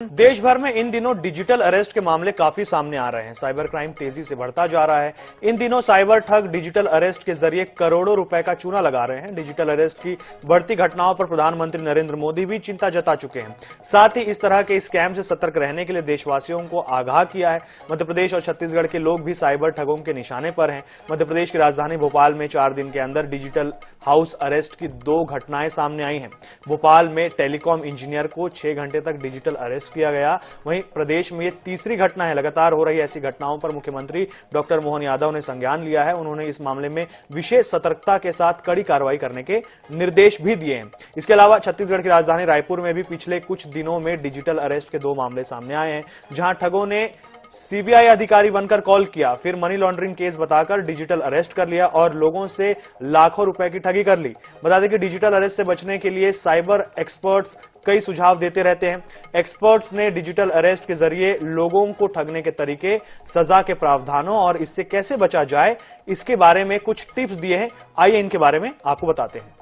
देश भर में इन दिनों डिजिटल अरेस्ट के मामले काफी सामने आ रहे हैं। साइबर क्राइम तेजी से बढ़ता जा रहा है। इन दिनों साइबर ठग डिजिटल अरेस्ट के जरिए करोड़ों रुपए का चूना लगा रहे हैं। डिजिटल अरेस्ट की बढ़ती घटनाओं पर प्रधानमंत्री नरेंद्र मोदी भी चिंता जता चुके हैं। साथ ही इस तरह के स्कैम से सतर्क रहने के लिए देशवासियों को आगाह किया है। मध्य प्रदेश और छत्तीसगढ़ के लोग भी साइबर ठगों के निशाने पर हैं। मध्य प्रदेश की राजधानी भोपाल में 4 दिन के अंदर डिजिटल हाउस अरेस्ट की 2 घटनाएं सामने आई हैं। भोपाल में टेलीकॉम इंजीनियर को 6 घंटे तक डिजिटल अरेस्ट किया गया। वहीं प्रदेश में ये तीसरी घटना है। लगातार हो रही ऐसी घटनाओं पर मुख्यमंत्री डॉक्टर मोहन यादव ने संज्ञान लिया है। उन्होंने इस मामले में विशेष सतर्कता के साथ कड़ी कार्रवाई करने के निर्देश भी दिए हैं। इसके अलावा छत्तीसगढ़ की राजधानी रायपुर में भी पिछले कुछ दिनों में डिजिटल अरेस्ट के 2 मामले सामने आए हैं, जहां ठगों ने सीबीआई अधिकारी बनकर कॉल किया, फिर मनी लॉन्ड्रिंग केस बताकर डिजिटल अरेस्ट कर लिया और लोगों से लाखों रुपए की ठगी कर ली। बता दें कि डिजिटल अरेस्ट से बचने के लिए साइबर एक्सपर्ट्स कई सुझाव देते रहते हैं। एक्सपर्ट्स ने डिजिटल अरेस्ट के जरिए लोगों को ठगने के तरीके, सजा के प्रावधानों और इससे कैसे बचा जाए, इसके बारे में कुछ टिप्स दिए हैं। आइए इनके बारे में आपको बताते हैं।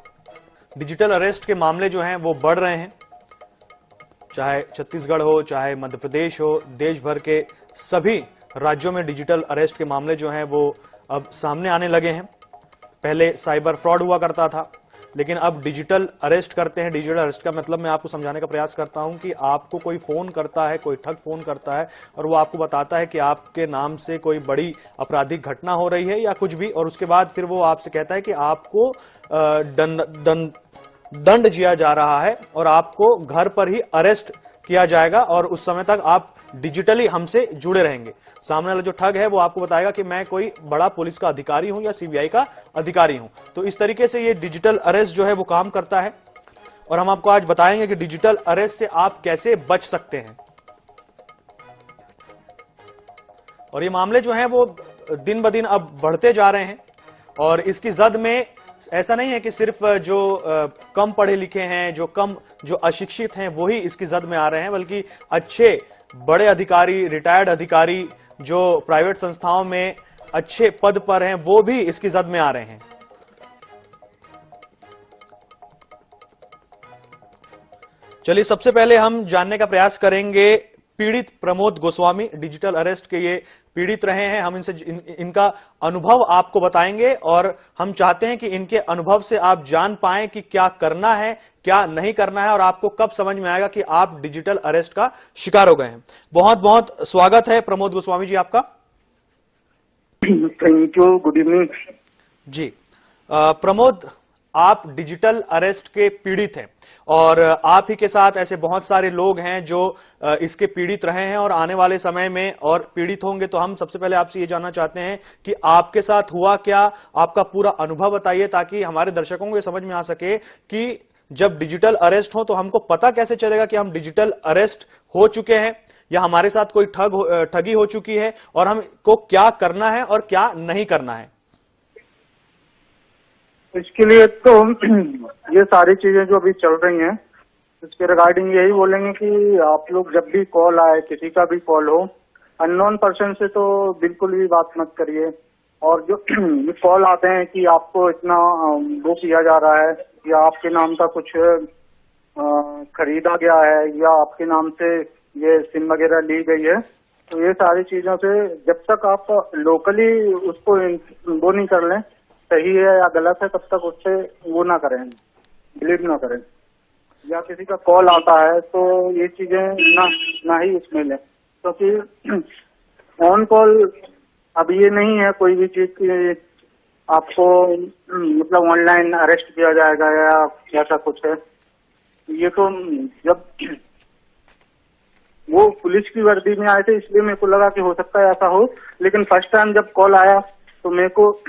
डिजिटल अरेस्ट के मामले जो हैं वो बढ़ रहे हैं, चाहे छत्तीसगढ़ हो, चाहे मध्य प्रदेश हो, देश भर के सभी राज्यों में डिजिटल अरेस्ट के मामले जो हैं वो अब सामने आने लगे हैं। पहले साइबर फ्रॉड हुआ करता था, लेकिन अब डिजिटल अरेस्ट करते हैं। डिजिटल अरेस्ट का मतलब मैं आपको समझाने का प्रयास करता हूं कि आपको कोई फोन करता है, कोई ठग फोन करता है और वो आपको बताता है कि आपके नाम से कोई बड़ी आपराधिक घटना हो रही है या कुछ भी, और उसके बाद फिर वो आपसे कहता है कि आपको दंड दिया जा रहा है और आपको घर पर ही अरेस्ट किया जाएगा और उस समय तक आप डिजिटली हमसे जुड़े रहेंगे। सामने वाला जो ठग है वो आपको बताएगा कि मैं कोई बड़ा पुलिस का अधिकारी हूं या सीबीआई का अधिकारी हूं। तो इस तरीके से ये डिजिटल अरेस्ट जो है वो काम करता है और हम आपको आज बताएंगे कि डिजिटल अरेस्ट से आप कैसे बच सकते हैं। और ये मामले जो हैं वो दिन ब दिन अब बढ़ते जा रहे हैं और इसकी जद में ऐसा नहीं है कि सिर्फ जो कम पढ़े लिखे हैं, जो अशिक्षित हैं, वही इसकी जद में आ रहे हैं, बल्कि अच्छे बड़े अधिकारी, रिटायर्ड अधिकारी जो प्राइवेट संस्थाओं में अच्छे पद पर हैं, वो भी इसकी जद में आ रहे हैं। चलिए सबसे पहले हम जानने का प्रयास करेंगे पीड़ित प्रमोद गोस्वामी, डिजिटल अरेस्ट के ये पीड़ित रहे हैं। हम इनसे इनका अनुभव आपको बताएंगे और हम चाहते हैं कि इनके अनुभव से आप जान पाएं कि क्या करना है, क्या नहीं करना है और आपको कब समझ में आएगा कि आप डिजिटल अरेस्ट का शिकार हो गए हैं। बहुत बहुत स्वागत है प्रमोद गोस्वामी जी आपका। थैंक यू, गुड इवनिंग जी। प्रमोद, आप डिजिटल अरेस्ट के पीड़ित हैं और आप ही के साथ ऐसे बहुत सारे लोग हैं जो इसके पीड़ित रहे हैं और आने वाले समय में और पीड़ित होंगे। तो हम सबसे पहले आपसे ये जानना चाहते हैं कि आपके साथ हुआ क्या, आपका पूरा अनुभव बताइए ताकि हमारे दर्शकों को ये समझ में आ सके कि जब डिजिटल अरेस्ट हो तो हमको पता कैसे चलेगा कि हम डिजिटल अरेस्ट हो चुके हैं या हमारे साथ कोई ठगी हो चुकी है और हमको क्या करना है और क्या नहीं करना है। इसके लिए तो ये सारी चीजें जो अभी चल रही हैं इसके रिगार्डिंग यही बोलेंगे कि आप लोग जब भी कॉल आए, किसी का भी कॉल हो, अननोन पर्सन से तो बिल्कुल भी बात मत करिए। और जो ये कॉल आते हैं कि आपको इतना वो किया जा रहा है या आपके नाम का कुछ खरीदा गया है या आपके नाम से ये सिम वगैरह ली गई है, तो ये सारी चीजों से जब तक आप लोकली उसको वो नहीं कर लें सही है या गलत है, तब तक उससे वो ना करें, बिलीव ना करें। या किसी का कॉल आता है तो ये चीजें ना ही उसमें लें, क्योंकि ऑन कॉल अब ये नहीं है कोई भी चीज की आपको मतलब ऑनलाइन अरेस्ट किया जाएगा या ऐसा कुछ है। ये तो जब वो पुलिस की वर्दी में आए थे इसलिए मेरे को लगा कि हो सकता है ऐसा हो, लेकिन फर्स्ट टाइम जब कॉल आया तो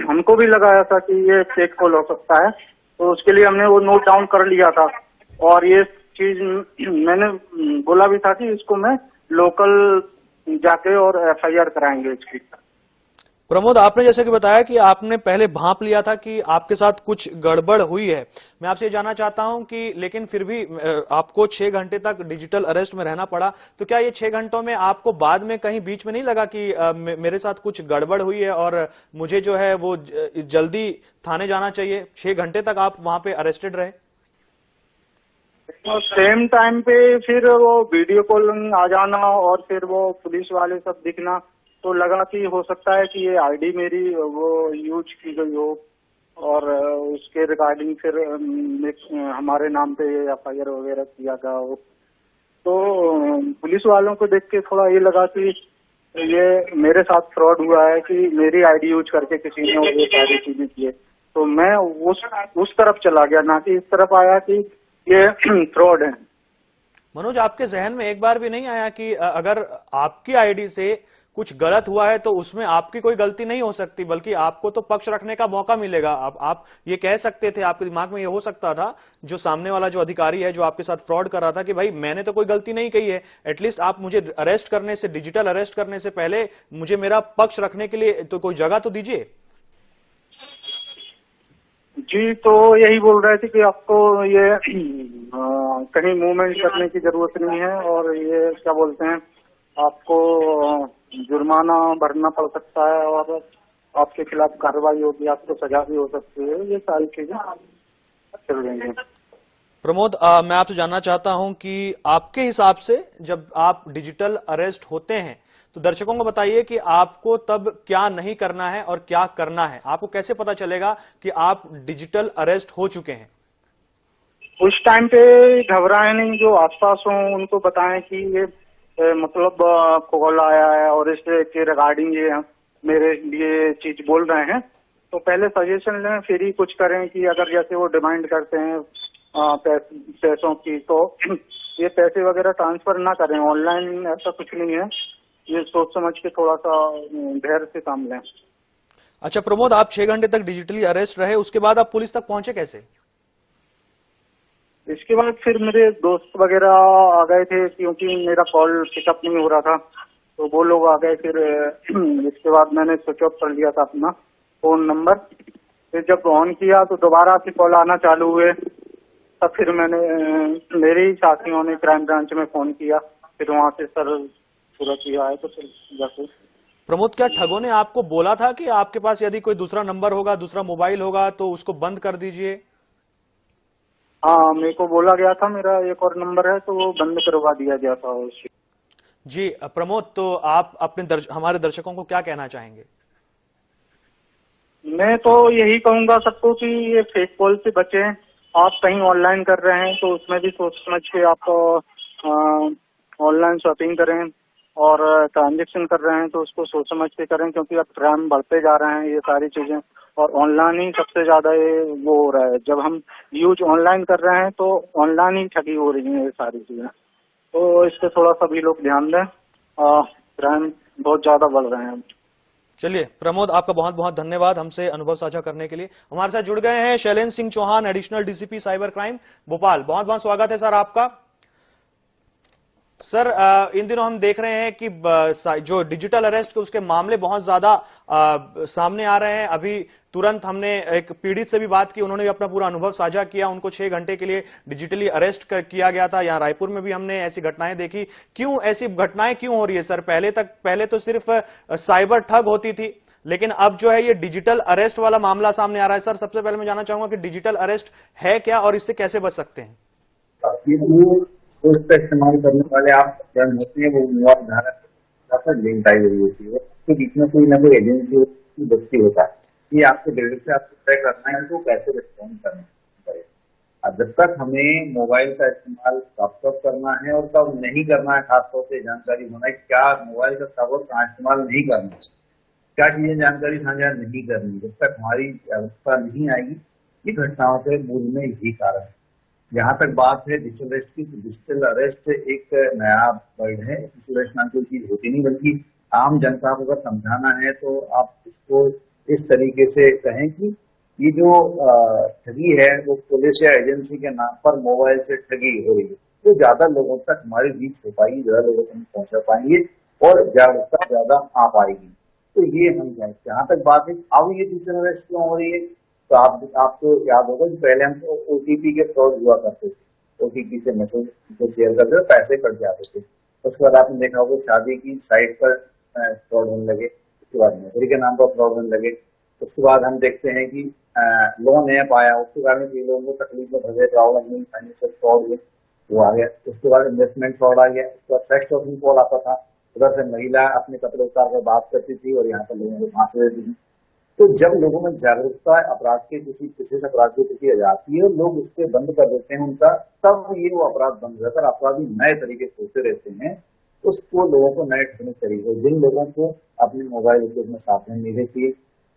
हमको भी लगाया था कि ये फेक कॉल हो सकता है, तो उसके लिए हमने वो नोट डाउन कर लिया था और ये चीज मैंने बोला भी था कि इसको मैं लोकल जाके और एफआईआर कराएंगे इसकी। प्रमोद, आपने जैसे कि बताया कि आपने पहले भांप लिया था कि आपके साथ कुछ गड़बड़ हुई है। मैं आपसे जानना चाहता हूं कि लेकिन फिर भी आपको 6 घंटे तक डिजिटल अरेस्ट में रहना पड़ा, तो क्या ये 6 घंटों में आपको बाद में कहीं बीच में नहीं लगा कि मेरे साथ कुछ गड़बड़ हुई है और मुझे जो है वो जल्दी थाने जाना चाहिए? 6 घंटे तक आप वहां पे अरेस्टेड रहे। और सेम टाइम पे फिर वो वीडियो कॉलिंग आ जाना और फिर वो पुलिस वाले सब दिखना, तो लगा कि हो सकता है कि ये आईडी मेरी वो यूज की गई हो और उसके रिगार्डिंग फिर हमारे नाम पे एफआईआर वगैरह किया गया हो। तो पुलिस वालों को देख के थोड़ा ये लगा कि ये मेरे साथ फ्रॉड हुआ है कि मेरी आईडी यूज करके किसी ने ये सारी चीजें की है। तो मैं उस तरफ चला गया, ना कि इस तरफ आया कि ये फ्रॉड है। मनोज, आपके जहन में एक बार भी नहीं आया कि अगर आपकी आईडी से कुछ गलत हुआ है तो उसमें आपकी कोई गलती नहीं हो सकती, बल्कि आपको तो पक्ष रखने का मौका मिलेगा। आप ये कह सकते थे, आपके दिमाग में ये हो सकता था, जो सामने वाला जो अधिकारी है जो आपके साथ फ्रॉड कर रहा था, कि भाई मैंने तो कोई गलती नहीं की है, एटलीस्ट आप मुझे अरेस्ट करने से, डिजिटल अरेस्ट करने से पहले मुझे मेरा पक्ष रखने के लिए तो कोई जगह तो दीजिए। जी, तो यही बोल रहे थे कि आपको ये कहीं मूवमेंट करने की जरूरत नहीं है और ये क्या बोलते हैं, आपको जुर्माना भरना पड़ सकता है और आपके खिलाफ कार्रवाई होगी, आपको सजा भी हो सकती है। ये सारी चीजें चल रही हैं। प्रमोद, मैं आपसे जानना चाहता हूं कि आपके हिसाब से जब आप डिजिटल अरेस्ट होते हैं तो दर्शकों को बताइए कि आपको तब क्या नहीं करना है और क्या करना है। आपको कैसे पता चलेगा कि आप डिजिटल अरेस्ट हो चुके हैं? उस टाइम पे घबराए नहीं, जो आसपास हो उनको बताएं कि ये मतलब कॉल आया है और इसके रिगार्डिंग ये मेरे लिए चीज बोल रहे हैं, तो पहले सजेशन लें फिर ही कुछ करें। कि अगर जैसे वो डिमांड करते हैं पैसों की, तो ये पैसे वगैरह ट्रांसफर ना करें। ऑनलाइन ऐसा कुछ नहीं है, ये सोच समझ के थोड़ा सा धैर्य से काम लें। अच्छा प्रमोद, आप 6 घंटे तक डिजिटली अरेस्ट रहे, उसके बाद आप पुलिस तक पहुंचे कैसे? इसके बाद फिर मेरे दोस्त वगैरह आ गए थे, क्योंकि मेरा कॉल पिकअप नहीं हो रहा था, तो वो लोग आ गए। फिर इसके बाद मैंने स्विच ऑफ कर लिया था अपना फोन नंबर। फिर जब ऑन किया तो दोबारा से कॉल आना चालू हुए, तब फिर मैंने मेरे ही साथियों ने क्राइम ब्रांच में फोन किया। फिर वहां से सर सूरत ही आए, तो फिर जाके। प्रमोद, क्या ठगों ने आपको बोला था कि आपके पास यदि कोई दूसरा नंबर होगा, दूसरा मोबाइल होगा तो उसको बंद कर दीजिए? हाँ, मेरे को बोला गया था मेरा एक और नंबर है, तो वो बंद करवा दिया गया था उससे। जी प्रमोद, तो आप अपने हमारे दर्शकों को क्या कहना चाहेंगे? मैं तो यही कहूंगा सबको कि ये फेक कॉल से बचें। आप कहीं ऑनलाइन कर रहे हैं तो उसमें भी सोच समझ के आप ऑनलाइन शॉपिंग करें, और ट्रांजेक्शन कर रहे हैं तो उसको सोच समझ के करें, क्योंकि अब क्राइम बढ़ते जा रहे हैं ये सारी चीजें, और ऑनलाइन ही सबसे ज्यादा ये वो हो रहा है। जब हम यूज ऑनलाइन कर रहे हैं तो ऑनलाइन ही ठगी हो रही है ये सारी चीजें, तो इस पे थोड़ा सा भी लोग ध्यान दें। क्राइम बहुत ज्यादा बढ़ रहे हैं। चलिए प्रमोद, आपका बहुत बहुत धन्यवाद हमसे अनुभव साझा करने के लिए। हमारे साथ जुड़ गए हैं Shailendra Singh Chauhan, additional DCP cyber crime Bhopal. बहुत बहुत स्वागत है सर आपका। सर, इन दिनों हम देख रहे हैं कि जो डिजिटल अरेस्ट के उसके मामले बहुत ज्यादा सामने आ रहे हैं। अभी तुरंत हमने एक पीड़ित से भी बात की, उन्होंने भी अपना पूरा अनुभव साझा किया। उनको 6 घंटे के लिए डिजिटली अरेस्ट किया गया था। यहाँ रायपुर में भी हमने ऐसी घटनाएं देखी। क्यों ऐसी घटनाएं क्यों हो रही है सर? पहले तो सिर्फ साइबर ठग होती थी, लेकिन अब जो है ये डिजिटल अरेस्ट वाला मामला सामने आ रहा है। सर, सबसे पहले मैं जानना चाहूंगा कि डिजिटल अरेस्ट है क्या और इससे कैसे बच सकते हैं? तो इसका इस्तेमाल करने वाले आप जन होते हैं, वो मोबाइल धारक लिंक आई हुई होती है, उसके बीच में कोई ना कोई एजेंसी व्यक्ति होता है। ये आपको डायरेक्ट से आपको तय करना है तो कैसे रिस्पॉन्ड करना है। जब तक हमें मोबाइल का इस्तेमाल कब करना है और कब नहीं करना है, खासतौर से जानकारी होना है क्या मोबाइल का कब और कहाँ इस्तेमाल नहीं करना है, क्या चीजें जानकारी साझा नहीं करनी, जब तक हमारी व्यवस्था नहीं आएगी, ये घटनाओं के मूल में यही कारण है। जहां तक बात है डिजिटल अरेस्ट की, तो डिजिटल अरेस्ट एक नया वर्ड है। डिजिटल अरेस्ट नाम की चीज होती नहीं, बल्कि आम जनता को अगर समझाना है तो आप इसको इस तरीके से कहें कि ये जो ठगी है वो पुलिस या एजेंसी के नाम पर मोबाइल से ठगी हो रही है, तो ज्यादा लोगों तक हमारी रीच हो पाएगी, ज्यादा लोगों तक पहुंचा पाएंगे और जागरूकता ज्यादा आ पाएगी। तो ये हम चाहते हैं। जहां तक बात है अब ये डिजिटल अरेस्ट क्यों हो रही है, तो आपको याद होगा कि पहले हम ओटीपी के फ्रॉड हुआ करते थे। ओटीपी से मैसेज को शेयर करते थे, पैसे कट जाते थे। उसके बाद आपने देखा होगा शादी की साइट पर फ्रॉड होने लगे, उसके बाद नौकरी के नाम पर फ्रॉड होने लगे। उसके बाद हम देखते हैं कि लोन ऐप आया, उसके कारण कई लोगों को तकलीफ में फंसे, प्रॉब्लम हुई, फाइनेंशियल फ्रॉड हुए। वो आ गया। उसके बाद इन्वेस्टमेंट फ्रॉड आ गया। उसके बाद सेक्सटॉर्शन कॉल आता था, उधर से महिला अपने कपड़े उतार कर बात करती थी और यहाँ पर लोगों को फांसी देती थी। तो जब लोगों में जागरूकता अपराध के किसी विशेष अपराध के प्रति आ जाती है और लोग उसके बंद कर देते हैं उनका, तब ये वो अपराध बंद रहता है। अपराधी नए तरीके सोचते रहते हैं, उसको लोगों को नए तरीके, जिन लोगों को अपने मोबाइल उपयोग में सावधानी नहीं रहती है,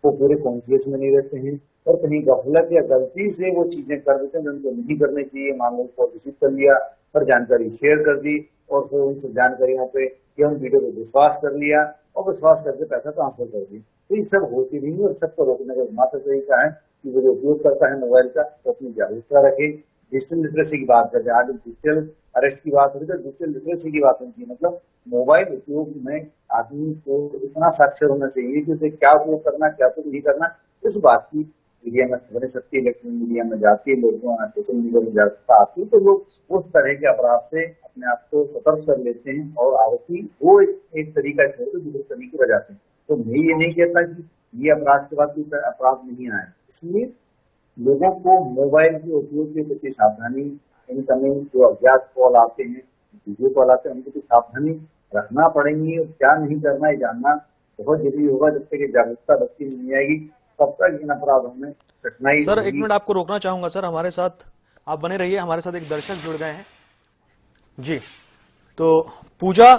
वो पूरे कॉन्शियस में नहीं रहते हैं और कहीं गफलत या गलती से वो चीजें कर देते हैं जो उनको नहीं करनी चाहिए। मान लो उसको रिसीव कर लिया और जानकारी शेयर कर दी और फिर उन जानकारियों पे या उन वीडियो पे विश्वास कर लिया और विश्वास करके पैसा ट्रांसफर कर दिया। तो ये सब होती नहीं है और सबको रोकने का एकमात्र तरीका है कि वो जो उपयोग करता है मोबाइल का तो अपनी जागरूकता रखे। डिजिटल लिटरेसी की बात करते हैं, आज डिजिटल अरेस्ट की बात करें तो डिजिटल लिटरेसी की बात होनी चाहिए। मतलब मोबाइल उपयोग में आदमी को इतना साक्षर होना चाहिए कि उसे क्या उपयोग करना, क्या उपयोग नहीं करना, इस बात की मीडिया में खबरें सकती है, इलेक्ट्रॉनिक मीडिया में जाती है, लोगों सोशल मीडिया में जागरूकता आती है, तो लोग उस तरह के अपराध से अपने आप को सतर्क कर लेते हैं और आरोपी वो एक तरीका छोड़कर दूसरे तरीके पर जाते हैं। तो मैं ये नहीं कहता कि ये अपराध के बाद कोई अपराध नहीं आए, इसलिए लोगों को मोबाइल के उपयोग के प्रति सावधानी, इनकमिंग जो अज्ञात कॉल आते हैं, वीडियो कॉल आते हैं, उनके प्रति सावधानी रखना पड़ेगी और क्या नहीं करना है जानना बहुत जरूरी होगा। जब तक ये जागरूकता बच्ची नहीं आएगी तब तक इन अपराधों में कठिनाई। सर एक मिनट आपको रोकना चाहूंगा सर, हमारे साथ आप बने रहिए, हमारे साथ एक दर्शक जुड़ गए हैं जी। तो पूजा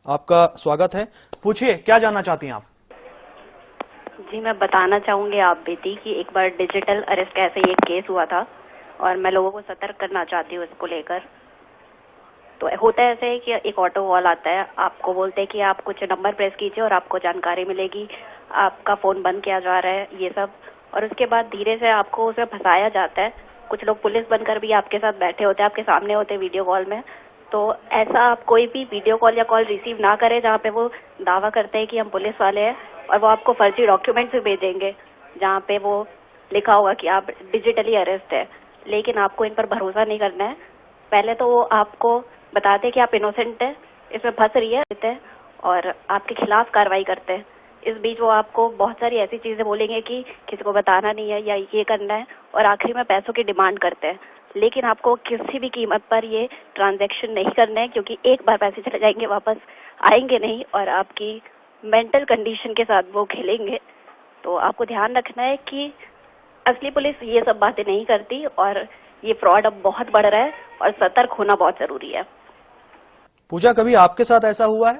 आपका स्वागत है, पूछिए क्या जानना चाहती हैं आप? जी मैं बताना चाहूंगी आप बेटी कि एक बार डिजिटल अरेस्ट का ऐसे ही एक केस हुआ था और मैं लोगों को सतर्क करना चाहती हूँ इसको लेकर। तो होता है ऐसे कि एक ऑटो कॉल आता है, आपको बोलते हैं कि आप कुछ नंबर प्रेस कीजिए और आपको जानकारी मिलेगी, आपका फोन बंद किया जा रहा है, ये सब। और उसके बाद धीरे से आपको उसमें फंसाया जाता है। कुछ लोग पुलिस बनकर भी आपके साथ बैठे होते हैं, आपके सामने होते हैं वीडियो कॉल में। तो ऐसा आप कोई भी वीडियो कॉल या कॉल रिसीव ना करें जहाँ पे वो दावा करते हैं कि हम पुलिस वाले हैं और वो आपको फर्जी डॉक्यूमेंट्स भी भेजेंगे जहाँ पे वो लिखा होगा कि आप डिजिटली अरेस्ट है। लेकिन आपको इन पर भरोसा नहीं करना है। पहले तो वो आपको बताते हैं कि आप इनोसेंट है, इसमें फंस रही है और आपके खिलाफ कार्रवाई करते हैं। इस बीच वो आपको बहुत सारी ऐसी चीजें बोलेंगे कि किसी को बताना नहीं है या ये करना है, और आखिरी में पैसों की डिमांड करते हैं। लेकिन आपको किसी भी कीमत पर ये ट्रांजैक्शन नहीं करना है, क्योंकि एक बार पैसे चले जाएंगे वापस आएंगे नहीं और आपकी मेंटल कंडीशन के साथ वो खेलेंगे। तो आपको ध्यान रखना है कि असली पुलिस ये सब बातें नहीं करती और ये फ्रॉड अब बहुत बढ़ रहा है और सतर्क होना बहुत जरूरी है। पूजा कभी आपके साथ ऐसा हुआ है?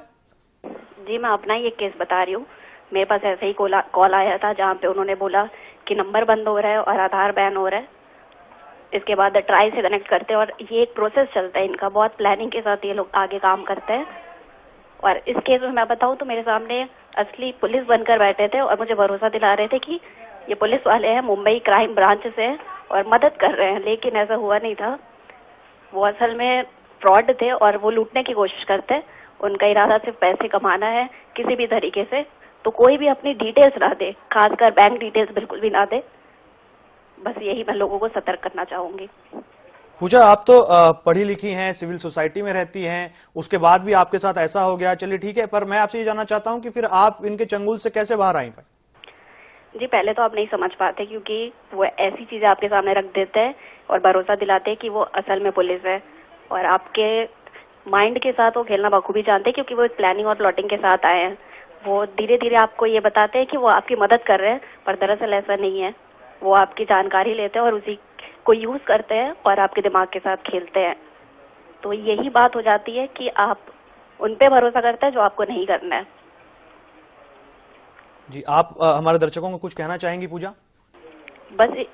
जी मैं अपना ही एक केस बता रही हूँ। मेरे पास ऐसे ही कॉल आया था जहाँ पे उन्होंने बोला कि नंबर बंद हो रहा है और आधार बैन हो रहा है। इसके बाद ट्राई से कनेक्ट करते हैं और ये एक प्रोसेस चलता है इनका, बहुत प्लानिंग के साथ ये लोग आगे काम करते हैं। और इस केस में मैं बताऊं तो मेरे सामने असली पुलिस बनकर बैठे थे और मुझे भरोसा दिला रहे थे कि ये पुलिस वाले हैं, मुंबई क्राइम ब्रांच से हैं और मदद कर रहे हैं। लेकिन ऐसा हुआ नहीं था, वो असल में फ्रॉड थे और वो लूटने की कोशिश करते हैं। उनका इरादा सिर्फ पैसे कमाना है किसी भी तरीके से। तो कोई भी अपनी डिटेल्स ना दे, खासकर बैंक डिटेल्स बिल्कुल भी ना दे। बस यही मैं लोगों को सतर्क करना चाहूंगी। पूजा आप तो पढ़ी लिखी हैं, सिविल सोसाइटी में रहती हैं, उसके बाद भी आपके साथ ऐसा हो गया, चलिए ठीक है, पर मैं आपसे ये जानना चाहता हूं कि फिर आप इनके चंगुल से कैसे बाहर आई? जी पहले तो आप नहीं समझ पाते, क्योंकि वो ऐसी चीजें आपके सामने रख देते हैं और भरोसा दिलाते हैं कि वो असल में पुलिस है, और आपके माइंड के साथ वो खेलना बखूबी जानते हैं, क्योंकि वो प्लानिंग और प्लॉटिंग के साथ आए हैं। वो धीरे धीरे आपको ये बताते हैं कि वो आपकी मदद कर रहे हैं, पर दरअसल ऐसा नहीं है। वो आपकी जानकारी लेते हैं और उसी को यूज करते हैं और आपके दिमाग के साथ खेलते हैं। तो यही बात हो जाती है कि आप उन पे भरोसा करते हैं जो आपको नहीं करना है। जी आप हमारे दर्शकों को कुछ कहना चाहेंगी पूजा? बस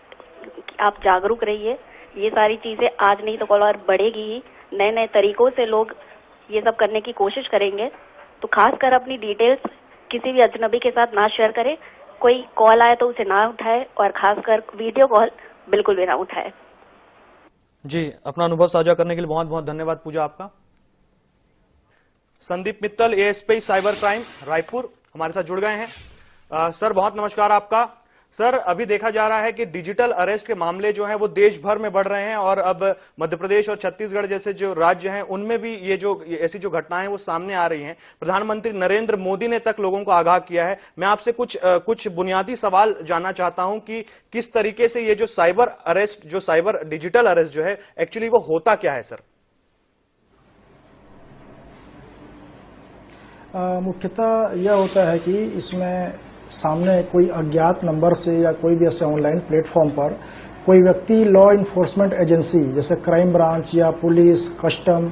आप जागरूक रहिए, ये सारी चीजें आज नहीं तो कल और बढ़ेगी ही। नए नए तरीकों से लोग ये सब करने की कोशिश करेंगे। तो खासकर अपनी डिटेल्स किसी भी अजनबी के साथ ना शेयर करें। कोई कॉल आए तो उसे ना उठाए और खासकर वीडियो कॉल बिल्कुल भी ना उठाए। जी अपना अनुभव साझा करने के लिए बहुत बहुत धन्यवाद पूजा आपका। Sandeep Mittal, ASP cyber crime Raipur, हमारे साथ जुड़ गए हैं। सर बहुत नमस्कार आपका। सर अभी देखा जा रहा है कि डिजिटल अरेस्ट के मामले जो हैं वो देश भर में बढ़ रहे हैं और अब मध्य प्रदेश और छत्तीसगढ़ जैसे जो राज्य हैं उनमें भी ये ऐसी जो घटनाएं वो सामने आ रही हैं। प्रधानमंत्री नरेंद्र मोदी ने तक लोगों को आगाह किया है। मैं आपसे कुछ बुनियादी सवाल जानना चाहता हूं कि किस तरीके से ये जो साइबर अरेस्ट, जो साइबर डिजिटल अरेस्ट जो है एक्चुअली वो होता क्या है? सर मुख्यतः यह होता है कि इसमें सामने कोई अज्ञात नंबर से या कोई भी ऐसे ऑनलाइन प्लेटफॉर्म पर कोई व्यक्ति लॉ इन्फोर्समेंट एजेंसी जैसे क्राइम ब्रांच या पुलिस, कस्टम,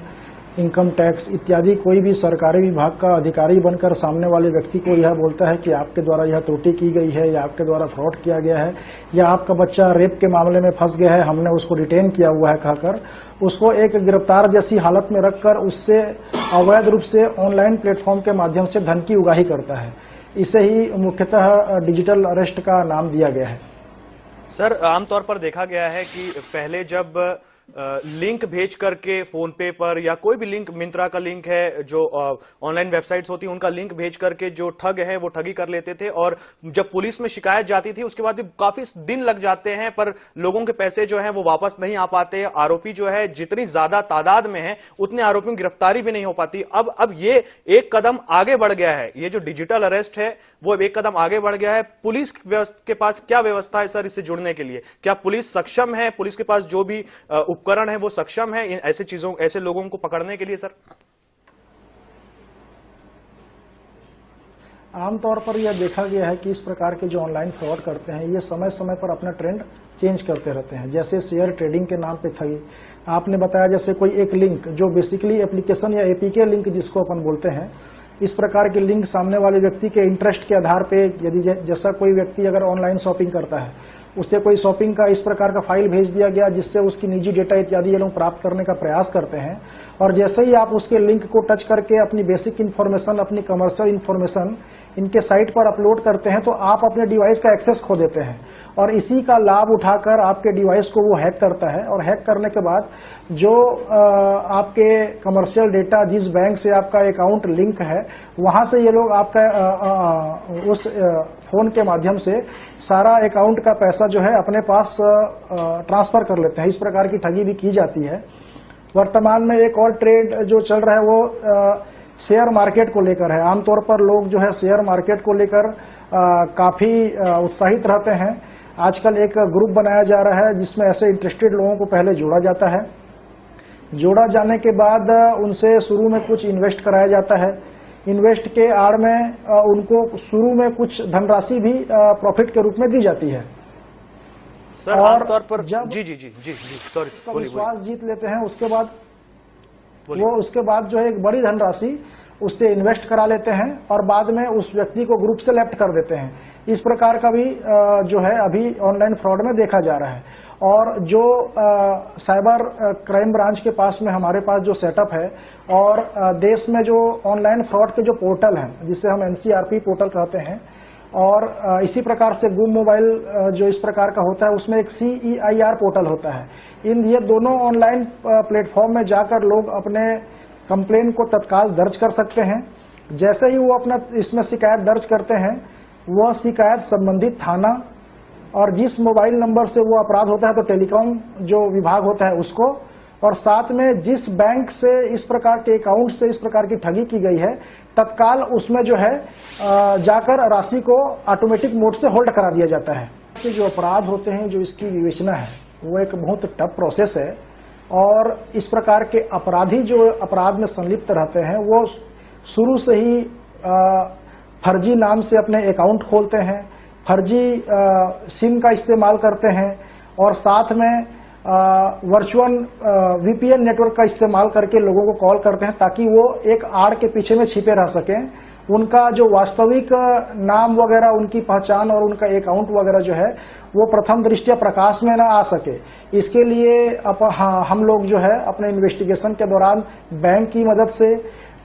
इनकम टैक्स इत्यादि कोई भी सरकारी विभाग का अधिकारी बनकर सामने वाले व्यक्ति को यह बोलता है कि आपके द्वारा यह त्रुटि की गई है या आपके द्वारा फ्रॉड किया गया है या आपका बच्चा रेप के मामले में फंस गया है, हमने उसको डिटेन किया हुआ है कहकर उसको एक गिरफ्तार जैसी हालत में रखकर उससे अवैध रूप से ऑनलाइन प्लेटफॉर्म के माध्यम से धन की उगाही करता है। इसे ही मुख्यतः डिजिटल अरेस्ट का नाम दिया गया है। सर, आमतौर पर देखा गया है कि पहले जब लिंक भेज करके फोन पे पर या कोई भी लिंक, मिंत्रा का लिंक है, जो ऑनलाइन वेबसाइट्स होती है उनका लिंक भेज करके जो ठग है वो ठगी कर लेते थे और जब पुलिस में शिकायत जाती थी उसके बाद भी काफी दिन लग जाते हैं पर लोगों के पैसे जो है वो वापस नहीं आ पाते। आरोपी जो है जितनी ज्यादा तादाद में है उतने आरोपियों की गिरफ्तारी भी नहीं हो पाती। अब ये एक कदम आगे बढ़ गया है, ये जो डिजिटल अरेस्ट है वो एक कदम आगे बढ़ गया है। पुलिस के पास क्या व्यवस्था है सर इससे जुड़ने के लिए? क्या पुलिस सक्षम है, पुलिस के पास जो भी उपकरण है वो सक्षम है इन ऐसे चीजों, ऐसे लोगों को पकड़ने के लिए? सर, आमतौर पर यह देखा गया है कि इस प्रकार के जो ऑनलाइन फ्रॉड करते हैं ये समय समय पर अपना ट्रेंड चेंज करते रहते हैं। जैसे शेयर ट्रेडिंग के नाम पे ठगी आपने बताया, जैसे कोई एक लिंक जो बेसिकली एप्लीकेशन या एपीके लिंक जिसको अपन बोलते हैं, इस प्रकार के लिंक सामने वाले व्यक्ति के इंटरेस्ट के आधार पे, यदि जैसा कोई व्यक्ति अगर ऑनलाइन शॉपिंग करता है उससे कोई शॉपिंग का इस प्रकार का फाइल भेज दिया गया जिससे उसकी निजी डेटा इत्यादि ये लोग प्राप्त करने का प्रयास करते हैं और जैसे ही आप उसके लिंक को टच करके अपनी बेसिक इन्फॉर्मेशन, अपनी कमर्शियल इन्फॉर्मेशन इनके साइट पर अपलोड करते हैं तो आप अपने डिवाइस का एक्सेस खो देते हैं और इसी का लाभ उठाकर आपके डिवाइस को वो हैक करता है और हैक करने के बाद जो आपके कमर्शियल डेटा, जिस बैंक से आपका अकाउंट लिंक है, वहां से ये लोग आपका उस फोन के माध्यम से सारा अकाउंट का पैसा जो है अपने पास ट्रांसफर कर लेते हैं। इस प्रकार की ठगी भी की जाती है। वर्तमान में एक और ट्रेड जो चल रहा है वो शेयर मार्केट को लेकर है। आमतौर पर लोग जो है शेयर मार्केट को लेकर काफी उत्साहित रहते हैं। आजकल एक ग्रुप बनाया जा रहा है जिसमें ऐसे इंटरेस्टेड लोगों को पहले जोड़ा जाता है। जोड़ा जाने के बाद उनसे शुरू में कुछ इन्वेस्ट कराया जाता है। इन्वेस्ट के आड़ में उनको शुरू में कुछ धनराशि भी प्रॉफिट के रूप में दी जाती है। सर, और आमतौर पर जब जी सॉरी, विश्वास जीत लेते हैं उसके बाद उसके बाद जो है एक बड़ी धनराशि उससे इन्वेस्ट करा लेते हैं और बाद में उस व्यक्ति को ग्रुप से लेफ्ट कर देते हैं। इस प्रकार का भी जो है अभी ऑनलाइन फ्रॉड में देखा जा रहा है। और जो साइबर क्राइम ब्रांच के पास में हमारे पास जो सेटअप है और देश में जो ऑनलाइन फ्रॉड के जो पोर्टल हैं जिसे हम एनसीआरपी पोर्टल कहते हैं और इसी प्रकार से गुम मोबाइल जो इस प्रकार का होता है उसमें एक CEIR पोर्टल होता है। ये दोनों ऑनलाइन प्लेटफॉर्म में जाकर लोग अपने कंप्लेन को तत्काल दर्ज कर सकते हैं। जैसे ही वो अपना इसमें शिकायत दर्ज करते हैं वह शिकायत संबंधित थाना और जिस मोबाइल नंबर से वो अपराध होता है तो टेलीकॉम जो विभाग होता है उसको, और साथ में जिस बैंक से इस प्रकार के अकाउंट से इस प्रकार की ठगी की गई है तत्काल उसमें जो है जाकर राशि को ऑटोमेटिक मोड से होल्ड करा दिया जाता है। कि जो अपराध होते हैं, जो इसकी विवेचना है वो एक बहुत टफ प्रोसेस है और इस प्रकार के अपराधी जो अपराध में संलिप्त रहते हैं वो शुरू से ही फर्जी नाम से अपने अकाउंट खोलते हैं, फर्जी सिम का इस्तेमाल करते हैं और साथ में वर्चुअल VPN नेटवर्क का इस्तेमाल करके लोगों को कॉल करते हैं ताकि वो एक आड़ के पीछे में छिपे रह सकें। उनका जो वास्तविक नाम वगैरह, उनकी पहचान और उनका अकाउंट वगैरह जो है वो प्रथम दृष्टया प्रकाश में ना आ सके। इसके लिए हम लोग जो है अपने इन्वेस्टिगेशन के दौरान बैंक की मदद से,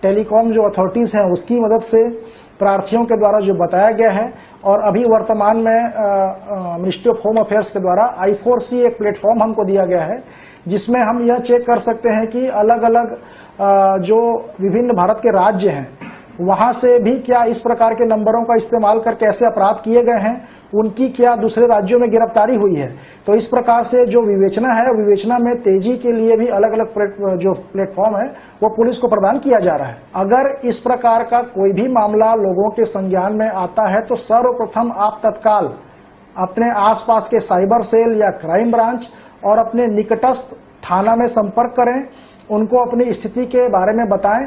टेलीकॉम जो अथॉरिटीज हैं उसकी मदद से, प्रार्थियों के द्वारा जो बताया गया है और अभी वर्तमान में मिनिस्ट्री ऑफ होम अफेयर्स के द्वारा I4C एक प्लेटफॉर्म हमको दिया गया है जिसमें हम यह चेक कर सकते हैं कि अलग अलग जो विभिन्न भारत के राज्य हैं वहां से भी क्या इस प्रकार के नंबरों का इस्तेमाल करके ऐसे अपराध किए गए हैं, उनकी क्या दूसरे राज्यों में गिरफ्तारी हुई है। तो इस प्रकार से जो विवेचना है, विवेचना में तेजी के लिए भी अलग अलग जो प्लेटफॉर्म है वो पुलिस को प्रदान किया जा रहा है। अगर इस प्रकार का कोई भी मामला लोगों के संज्ञान में आता है तो सर्वप्रथम आप तत्काल अपने आसपास के साइबर सेल या क्राइम ब्रांच और अपने निकटस्थ थाना में संपर्क करें, उनको अपनी स्थिति के बारे में बताएं।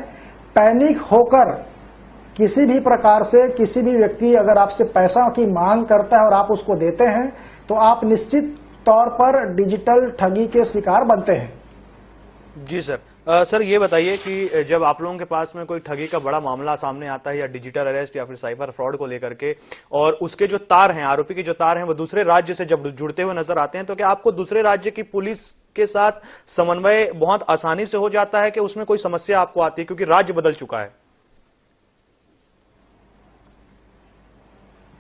पैनिक होकर किसी भी प्रकार से किसी भी व्यक्ति अगर आपसे पैसा की मांग करता है और आप उसको देते हैं तो आप निश्चित तौर पर डिजिटल ठगी के शिकार बनते हैं। जी सर। सर ये बताइए कि जब आप लोगों के पास में कोई ठगी का बड़ा मामला सामने आता है या डिजिटल अरेस्ट या फिर साइबर फ्रॉड को लेकर के, और उसके जो तार हैं, आरोपी के जो तार हैं वो दूसरे राज्य से जब जुड़ते हुए नजर आते हैं, तो क्या आपको दूसरे राज्य की पुलिस के साथ समन्वय बहुत आसानी से हो जाता है कि उसमें कोई समस्या आपको आती है क्योंकि राज्य बदल चुका है?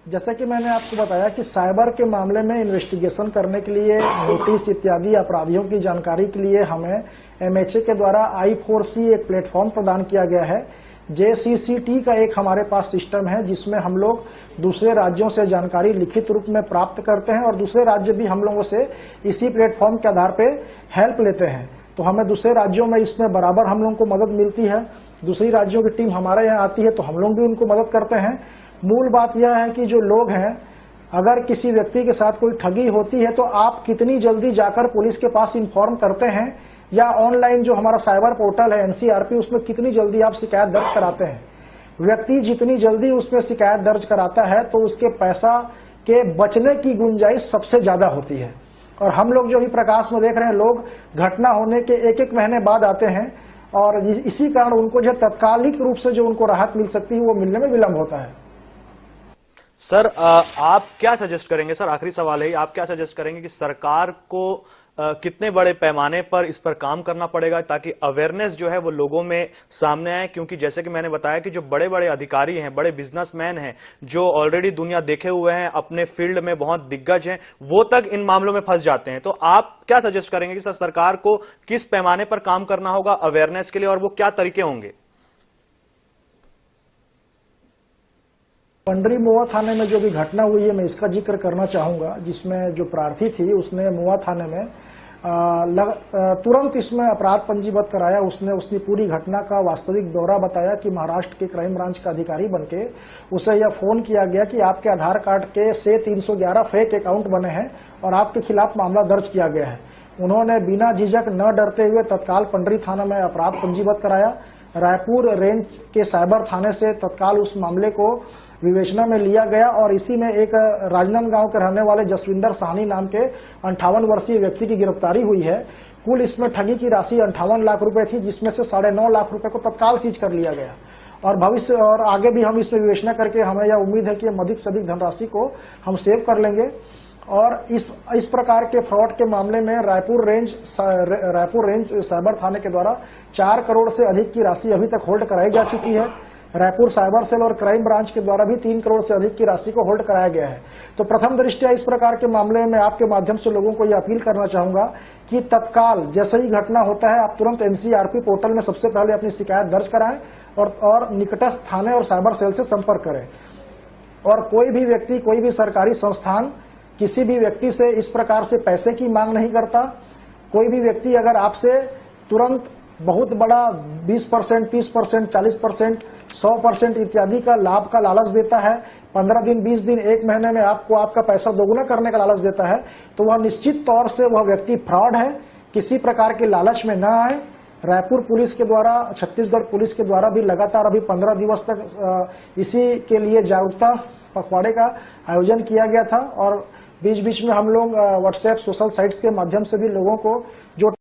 जैसा कि मैंने आपको बताया कि साइबर के मामले में इन्वेस्टिगेशन करने के लिए नोटिस इत्यादि अपराधियों की जानकारी के लिए हमें MHA के द्वारा I4C एक प्लेटफॉर्म प्रदान किया गया है। JCCT का एक हमारे पास सिस्टम है जिसमें हम लोग दूसरे राज्यों से जानकारी लिखित रूप में प्राप्त करते हैं और दूसरे राज्य भी हम लोगों से इसी प्लेटफॉर्म के आधार पर हेल्प लेते हैं। तो हमें दूसरे राज्यों में इसमें बराबर हम लोगों को मदद मिलती है। दूसरी राज्यों की टीम हमारे यहाँ आती है तो हम लोग भी उनको मदद करते हैं। मूल बात यह है कि जो लोग हैं, अगर किसी व्यक्ति के साथ कोई ठगी होती है तो आप कितनी जल्दी जाकर पुलिस के पास इन्फॉर्म करते हैं या ऑनलाइन जो हमारा साइबर पोर्टल है NCRP, उसमें कितनी जल्दी आप शिकायत दर्ज कराते हैं। व्यक्ति जितनी जल्दी उसमें शिकायत दर्ज कराता है तो उसके पैसा के बचने की गुंजाइश सबसे ज्यादा होती है। और हम लोग जो ही प्रकाश में देख रहे हैं, लोग घटना होने के एक महीने बाद आते हैं और इसी कारण उनको जो तत्कालिक रूप से जो उनको राहत मिल सकती है वो मिलने में विलंब होता है। सर आप क्या सजेस्ट करेंगे, सर आखिरी सवाल है, आप क्या सजेस्ट करेंगे कि सरकार को कितने बड़े पैमाने पर इस पर काम करना पड़ेगा ताकि अवेयरनेस जो है वो लोगों में सामने आए? क्योंकि जैसे कि मैंने बताया कि जो बड़े बड़े अधिकारी हैं, बड़े बिजनेसमैन हैं, जो ऑलरेडी दुनिया देखे हुए हैं, अपने फील्ड में बहुत दिग्गज हैं, वो तक इन मामलों में फंस जाते हैं। तो आप क्या सजेस्ट करेंगे कि सर सरकार को किस पैमाने पर काम करना होगा अवेयरनेस के लिए और वो क्या तरीके होंगे? पंडरी मोआ थाने में जो भी घटना हुई है मैं इसका जिक्र करना चाहूंगा, जिसमें जो प्रार्थी थी उसने मोआ थाने में तुरंत इसमें अपराध पंजीबद्ध कराया। उसने उसकी पूरी घटना का वास्तविक ब्यौरा बताया कि महाराष्ट्र के क्राइम ब्रांच का अधिकारी बनके उसे यह फोन किया गया कि आपके आधार कार्ड के से 311 फेक अकाउंट बने हैं और आपके खिलाफ मामला दर्ज किया गया है। उन्होंने बिना झिझक न डरते हुए तत्काल पंडरी थाना में अपराध पंजीबद्ध कराया। रायपुर रेंज के साइबर थाने से तत्काल उस मामले को विवेचना में लिया गया और इसी में एक राजनांदगांव के रहने वाले जसविंदर साहनी नाम के 58 वर्षीय व्यक्ति की गिरफ्तारी हुई है। कुल इसमें ठगी की राशि 58 लाख रुपए थी, जिसमें से 9.5 लाख रुपए को तत्काल सीज कर लिया गया और भविष्य और आगे भी हम इसमें विवेचना करके हमें यह उम्मीद है कि अधिक से अधिक धनराशि को हम सेव कर लेंगे। और इस प्रकार के फ्रॉड के मामले में रायपुर रेंज साइबर थाने के द्वारा 4 करोड़ से अधिक की राशि अभी तक होल्ड कराई जा चुकी है। रायपुर साइबर सेल और क्राइम ब्रांच के द्वारा भी 3 करोड़ से अधिक की राशि को होल्ड कराया गया है। तो प्रथम दृष्टया इस प्रकार के मामले में आपके माध्यम से लोगों को यह अपील करना चाहूंगा कि तत्काल जैसे ही घटना होता है आप तुरंत NCRP पोर्टल में सबसे पहले अपनी शिकायत दर्ज कराएं और निकटस्थ थाने और साइबर सेल से संपर्क करें। और कोई भी व्यक्ति, कोई भी सरकारी संस्थान किसी भी व्यक्ति से इस प्रकार से पैसे की मांग नहीं करता। कोई भी व्यक्ति अगर आपसे तुरंत बहुत बड़ा 20%, 30%, 40%, 100% इत्यादि का लाभ का लालच देता है, 15 दिन, 20 दिन, 1 महीने में आपको आपका पैसा दोगुना करने का लालच देता है, तो वह निश्चित तौर से वह व्यक्ति फ्रॉड है। किसी प्रकार के लालच में न आए। रायपुर पुलिस के द्वारा, छत्तीसगढ़ पुलिस के द्वारा भी लगातार अभी 15 दिवस तक इसी के लिए जागरूकता पखवाड़े का आयोजन किया गया था और बीच बीच में हम लोग व्हाट्सएप, सोशल साइट्स के माध्यम से भी लोगों को जो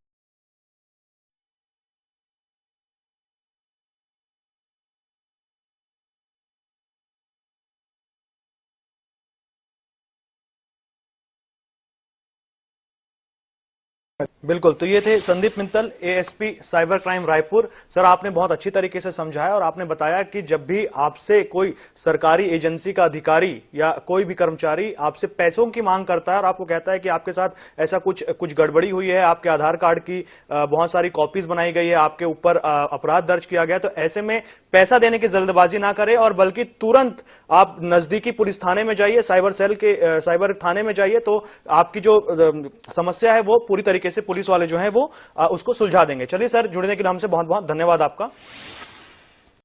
बिल्कुल। तो ये थे Sandeep Mittal, ASP cyber crime Raipur. Sir आपने बहुत अच्छी तरीके से समझाया और आपने बताया कि जब भी आपसे कोई सरकारी एजेंसी का अधिकारी या कोई भी कर्मचारी आपसे पैसों की मांग करता है और आपको कहता है कि आपके साथ ऐसा कुछ गड़बड़ी हुई है, आपके आधार कार्ड की बहुत सारी कॉपीज बनाई गई है, आपके ऊपर अपराध दर्ज किया गया, तो ऐसे में पैसा देने की जल्दबाजी ना करें और बल्कि तुरंत आप नजदीकी पुलिस थाने में जाइए, साइबर थाने में जाइए, तो आपकी जो समस्या है वो पूरी तरीके से पुलिस वाले जो है वो उसको सुलझा देंगे। चलिए सर, जुड़ने के लिए हमसे बहुत बहुत धन्यवाद आपका।